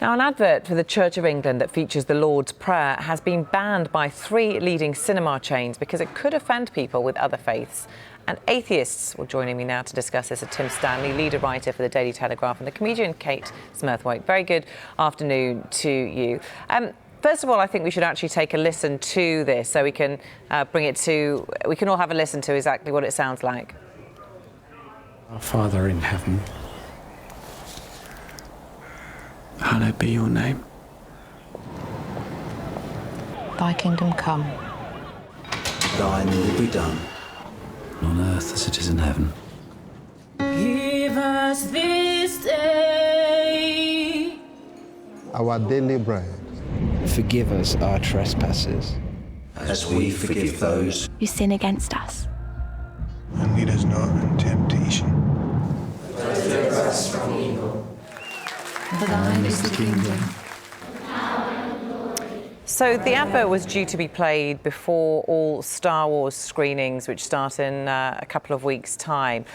Now, an advert for the Church of England that features the Lord's Prayer has been banned by 3 leading cinema chains because it could offend people with other faiths. And atheists. Well, joining me now to discuss this are Tim Stanley, leader writer for the Daily Telegraph, and the comedian Kate Smurthwaite. Very good afternoon to you. First of all, I think we should actually take a listen to this so we can we can all have a listen to exactly what it sounds like. Our Father in heaven, hallowed be your name. Thy kingdom come. Thine will be done, On earth as it is in heaven. Give us this day our daily bread. Forgive us our trespasses, as we forgive those who sin against us. And lead us not into temptation. deliver us from evil. For thine is the kingdom. So the advert was due to be played before all Star Wars screenings, which start in a couple of weeks' time.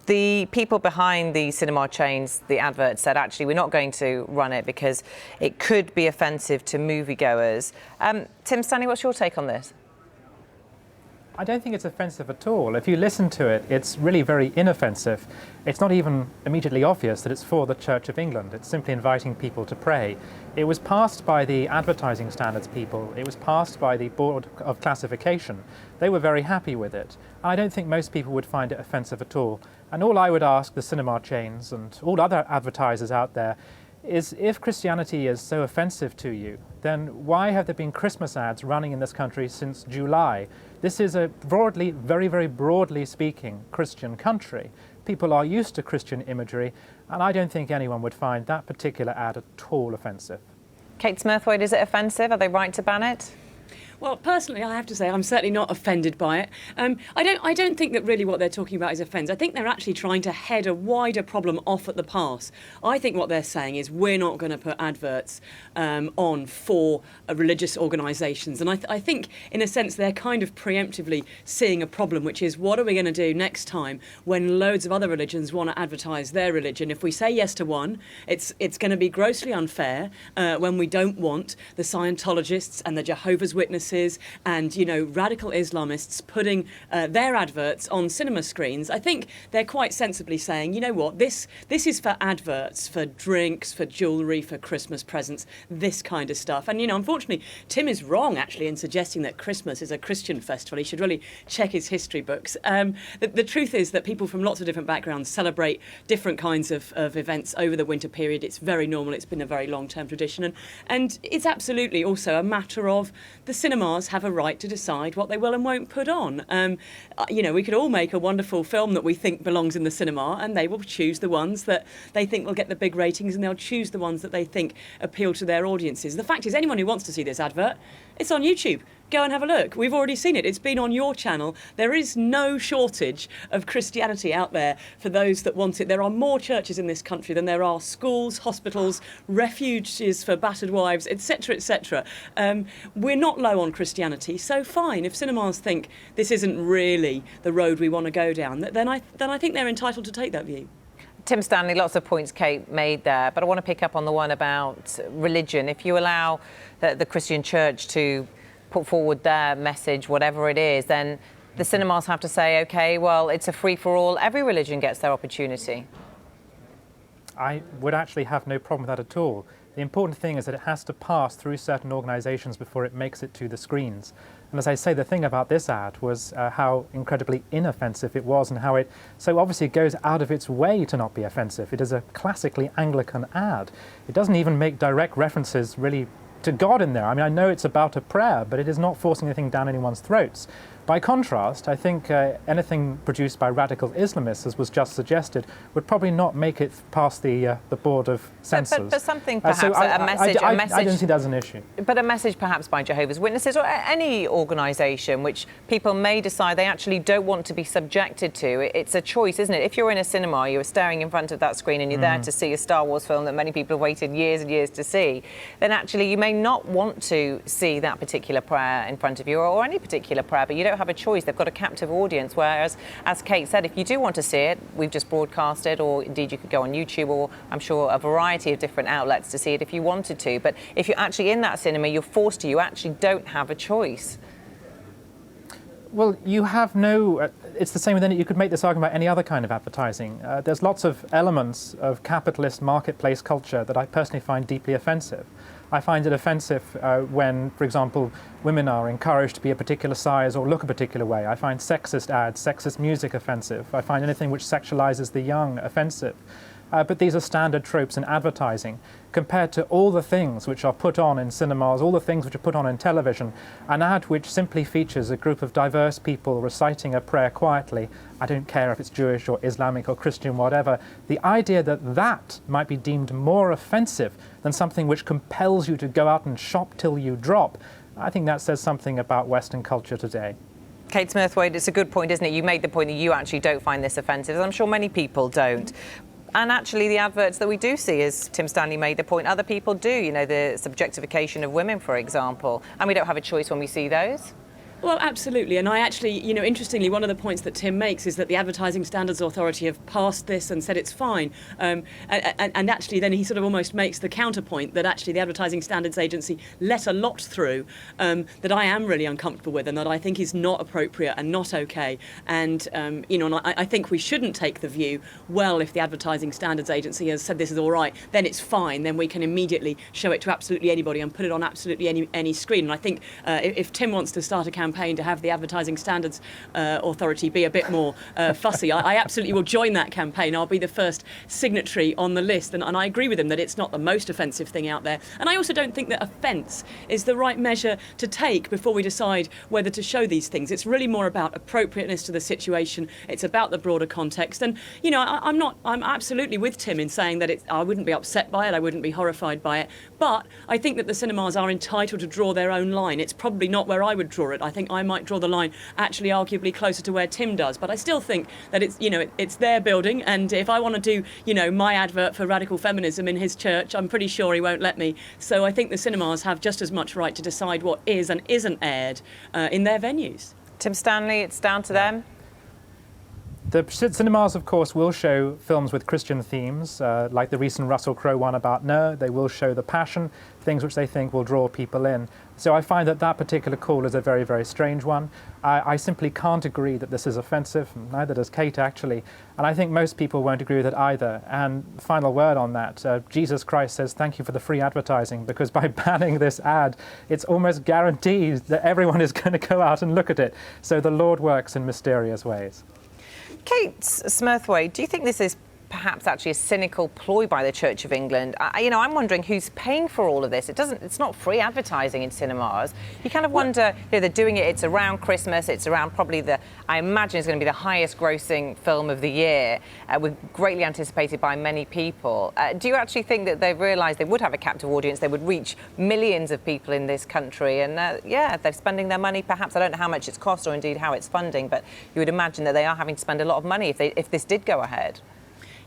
The people behind the cinema chains, the advert, said, actually, we're not going to run it because it could be offensive to moviegoers. Tim Stanley, what's your take on this? I don't think it's offensive at all. If you listen to it, it's really very inoffensive. It's not even immediately obvious that it's for the Church of England. It's simply inviting people to pray. It was passed by the advertising standards people. It was passed by the Board of Classification. They were very happy with it. I don't think most people would find it offensive at all. And all I would ask the cinema chains and all other advertisers out there is, if Christianity is so offensive to you, then why have there been Christmas ads running in this country since July? This is a broadly, very, very broadly speaking, Christian country. People are used to Christian imagery, and I don't think anyone would find that particular ad at all offensive. Kate Smurthwaite, is it offensive? Are they right to ban it? Well, personally, I have to say I'm certainly not offended by it. I don't think that really what they're talking about is offence. I think they're actually trying to head a wider problem off at the pass. I think what they're saying is we're not going to put adverts on for religious organisations. And I think, in a sense, they're kind of preemptively seeing a problem, which is, what are we going to do next time when loads of other religions want to advertise their religion? If we say yes to one, it's going to be grossly unfair when we don't want the Scientologists and the Jehovah's Witnesses and, you know, radical Islamists putting their adverts on cinema screens. I think they're quite sensibly saying, you know what, this is for adverts, for drinks, for jewellery, for Christmas presents, this kind of stuff. And, you know, unfortunately, Tim is wrong, actually, in suggesting that Christmas is a Christian festival. He should really check his history books. The truth is that people from lots of different backgrounds celebrate different kinds of events over the winter period. It's very normal. It's been a very long-term tradition. And it's absolutely also a matter of the cinemas have a right to decide what they will and won't put on. You know, we could all make a wonderful film that we think belongs in the cinema, and they will choose the ones that they think will get the big ratings, and they'll choose the ones that they think appeal to their audiences. The fact is, anyone who wants to see this advert, it's on YouTube. Go and have a look. We've already seen it. It's been on your channel. There is no shortage of Christianity out there for those that want it. There are more churches in this country than there are schools, hospitals, refuges for battered wives, etc., etc. We're not low on Christianity, so fine. If cinemas think this isn't really the road we want to go down, then I think they're entitled to take that view. Tim Stanley, lots of points Kate made there, but I want to pick up on the one about religion. If you allow the Christian church to put forward their message, whatever it is, then the cinemas have to say, OK, well, it's a free-for-all. Every religion gets their opportunity. I would actually have no problem with that at all. The important thing is that it has to pass through certain organisations before it makes it to the screens. And as I say, the thing about this ad was how incredibly inoffensive it was, and how it so obviously goes out of its way to not be offensive. It is a classically Anglican ad. It doesn't even make direct references really to God in there. I mean, I know it's about a prayer, but it is not forcing anything down anyone's throats. By contrast, I think anything produced by radical Islamists, as was just suggested, would probably not make it past the Board of Censors. But something perhaps, so a message... I don't think that's an issue. But a message perhaps by Jehovah's Witnesses or any organisation which people may decide they actually don't want to be subjected to. It's a choice, isn't it? If you're in a cinema, you're staring in front of that screen and you're there to see a Star Wars film that many people have waited years and years to see, then actually you may not want to see that particular prayer in front of you, or any particular prayer, but you don't don't have a choice. They've got a captive audience, whereas, as Kate said, if you do want to see it, we've just broadcasted, or indeed you could go on YouTube, or I'm sure a variety of different outlets to see it if you wanted to. But if you're actually in that cinema, you're forced to. You actually don't have a choice. Well, you have no... it's the same with any... You could make this argument about any other kind of advertising. There's lots of elements of capitalist marketplace culture that I personally find deeply offensive. I find it offensive when, for example, women are encouraged to be a particular size or look a particular way. I find sexist ads, sexist music offensive. I find anything which sexualizes the young offensive. But these are standard tropes in advertising compared to all the things which are put on in cinemas, all the things which are put on in television. An ad which simply features a group of diverse people reciting a prayer quietly, I don't care if it's Jewish or Islamic or Christian, whatever, the idea that that might be deemed more offensive than something which compels you to go out and shop till you drop, I think that says something about Western culture today. Kate Smurthwaite, it's a good point, isn't it? You made the point that you actually don't find this offensive, as I'm sure many people don't. And actually, the adverts that we do see, as Tim Stanley made the point, other people do. You know, the subjectification of women, for example. And we don't have a choice when we see those. Well, absolutely. And I actually, interestingly, one of the points that Tim makes is that the Advertising Standards Authority have passed this and said it's fine. And actually, then he sort of almost makes the counterpoint that actually the Advertising Standards Agency let a lot through that I am really uncomfortable with and that I think is not appropriate and not okay. And, and I think we shouldn't take the view, well, if the Advertising Standards Agency has said this is all right, then it's fine. Then we can immediately show it to absolutely anybody and put it on absolutely any screen. And I think if Tim wants to start a campaign to have the Advertising Standards Authority be a bit more fussy, I absolutely will join that campaign. I'll be the first signatory on the list, and I agree with him that it's not the most offensive thing out there. And I also don't think that offence is the right measure to take before we decide whether to show these things. It's really more about appropriateness to the situation. It's about the broader context. And I'm absolutely with Tim in saying that I wouldn't be upset by it, I wouldn't be horrified by it, but I think that the cinemas are entitled to draw their own line. It's probably not where I would draw it. I think I might draw the line actually arguably closer to where Tim does, but I still think that it's their building, and if I want to do my advert for radical feminism in his church, I'm pretty sure he won't let me. So I think the cinemas have just as much right to decide what is and isn't aired in their venues. Tim Stanley, it's down to them. The cinemas, of course, will show films with Christian themes, like the recent Russell Crowe one about Noah. They will show the Passion, things which they think will draw people in. So I find that particular call is a very, very strange one. I simply can't agree that this is offensive, neither does Kate, actually. And I think most people won't agree with it either. And final word on that, Jesus Christ says thank you for the free advertising, because by banning this ad, it's almost guaranteed that everyone is going to go out and look at it. So the Lord works in mysterious ways. Kate Smurthwaite, do you think this is perhaps actually a cynical ploy by the Church of England? I'm wondering who's paying for all of this. It's not free advertising in cinemas. You kind of wonder, they're doing it, it's around Christmas, it's around probably I imagine it's going to be the highest grossing film of the year, greatly anticipated by many people. Do you actually think that they've realised they would have a captive audience, they would reach millions of people in this country, and they're spending their money perhaps, I don't know how much it's cost or indeed how it's funding, but you would imagine that they are having to spend a lot of money if this did go ahead?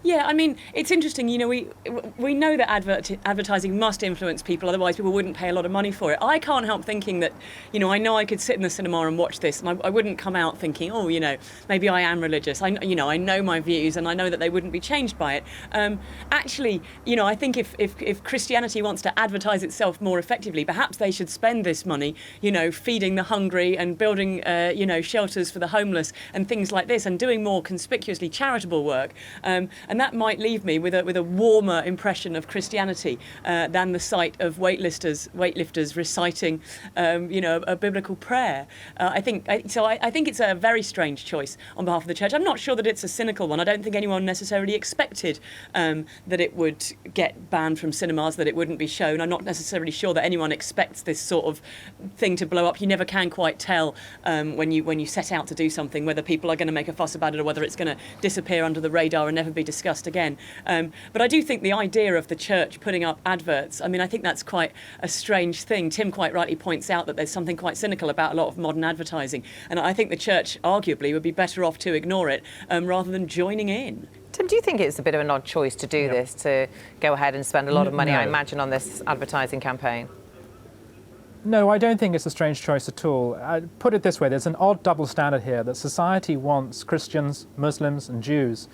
Yeah, I mean, it's interesting, we know that advertising must influence people, otherwise people wouldn't pay a lot of money for it. I can't help thinking that, I know I could sit in the cinema and watch this, and I wouldn't come out thinking, maybe I am religious. I know my views, and I know that they wouldn't be changed by it. Actually, I think if Christianity wants to advertise itself more effectively, perhaps they should spend this money, feeding the hungry and building, shelters for the homeless and things like this, and doing more conspicuously charitable work. And that might leave me with a warmer impression of Christianity than the sight of weightlifters reciting, a biblical prayer. I think it's a very strange choice on behalf of the church. I'm not sure that it's a cynical one. I don't think anyone necessarily expected that it would get banned from cinemas, that it wouldn't be shown. I'm not necessarily sure that anyone expects this sort of thing to blow up. You never can quite tell when you set out to do something whether people are going to make a fuss about it or whether it's going to disappear under the radar and never be discussed again. But I do think the idea of the church putting up adverts, I think that's quite a strange thing. Tim quite rightly points out that there's something quite cynical about a lot of modern advertising, and I think the church arguably would be better off to ignore it rather than joining in. Tim, do you think it's a bit of an odd choice to do this, to go ahead and spend a lot of money, No. I imagine, on this advertising campaign? No, I don't think it's a strange choice at all. Put it this way, there's an odd double standard here that society wants Christians, Muslims and Jews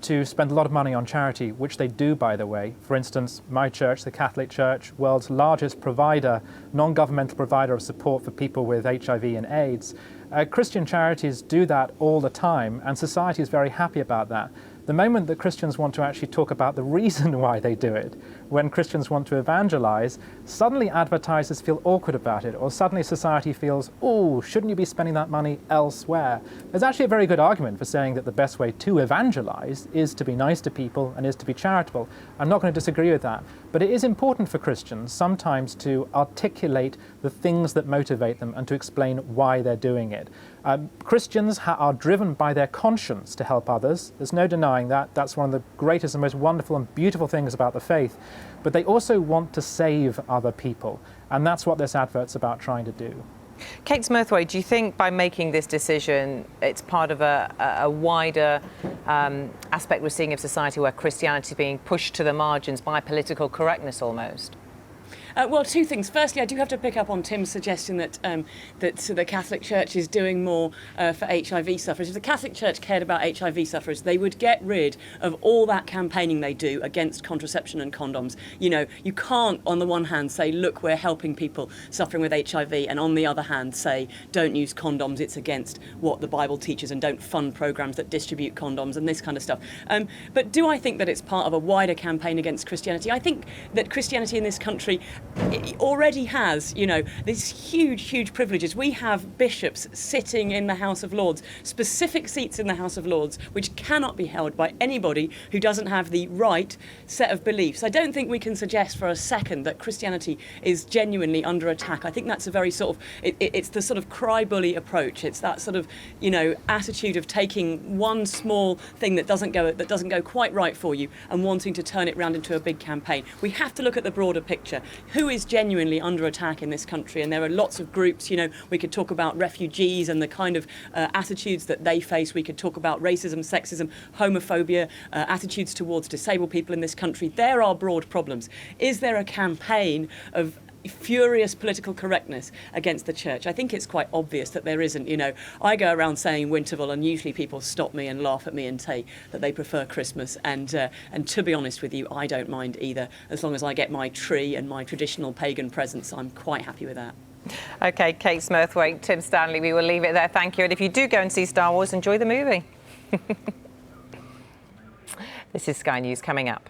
to spend a lot of money on charity, which they do, by the way. For instance, my church, the Catholic Church, world's largest provider, non-governmental provider of support for people with HIV and AIDS. Christian charities do that all the time, and society is very happy about that. The moment that Christians want to actually talk about the reason why they do it, when Christians want to evangelize, suddenly advertisers feel awkward about it, or suddenly society feels, oh, shouldn't you be spending that money elsewhere? There's actually a very good argument for saying that the best way to evangelize is to be nice to people and is to be charitable. I'm not going to disagree with that, but it is important for Christians sometimes to articulate the things that motivate them and to explain why they're doing it. Christians are driven by their conscience to help others. There's no denying that. That's one of the greatest and most wonderful and beautiful things about the faith. But they also want to save other people. And that's what this advert's about trying to do. Kate Smurthwaite, do you think by making this decision, it's part of a wider aspect we're seeing of society where Christianity is being pushed to the margins by political correctness almost? Well, two things. Firstly, I do have to pick up on Tim's suggestion that that the Catholic Church is doing more for HIV sufferers. If the Catholic Church cared about HIV sufferers, they would get rid of all that campaigning they do against contraception and condoms. You know, you can't, on the one hand, say, look, we're helping people suffering with HIV, and on the other hand, say, don't use condoms, it's against what the Bible teaches, and don't fund programs that distribute condoms and this kind of stuff. But do I think that it's part of a wider campaign against Christianity? I think that Christianity in this country it already has, you know, these huge privileges. We have bishops sitting in the House of Lords, specific seats in the House of Lords, which cannot be held by anybody who doesn't have the right set of beliefs. I don't think we can suggest for a second that Christianity is genuinely under attack. I think that's a very sort of, it's the sort of cry-bully approach. It's that sort of, you know, attitude of taking one small thing that doesn't go quite right for you and wanting to turn it round into a big campaign. We have to look at the broader picture. Who is genuinely under attack in this country? And there are lots of groups, you know, we could talk about refugees and the kind of attitudes that they face. We could talk about racism, sexism, homophobia, attitudes towards disabled people in this country. There are broad problems. Is there a campaign of furious political correctness against the church? I think it's quite obvious that there isn't. You know, I go around saying Winterval, and usually people stop me and laugh at me and say that they prefer Christmas. And to be honest with you, I don't mind either. As long as I get my tree and my traditional pagan presents, I'm quite happy with that. OK, Kate Smurthwaite, Tim Stanley, we will leave it there. Thank you. And if you do go and see Star Wars, enjoy the movie. This is Sky News coming up.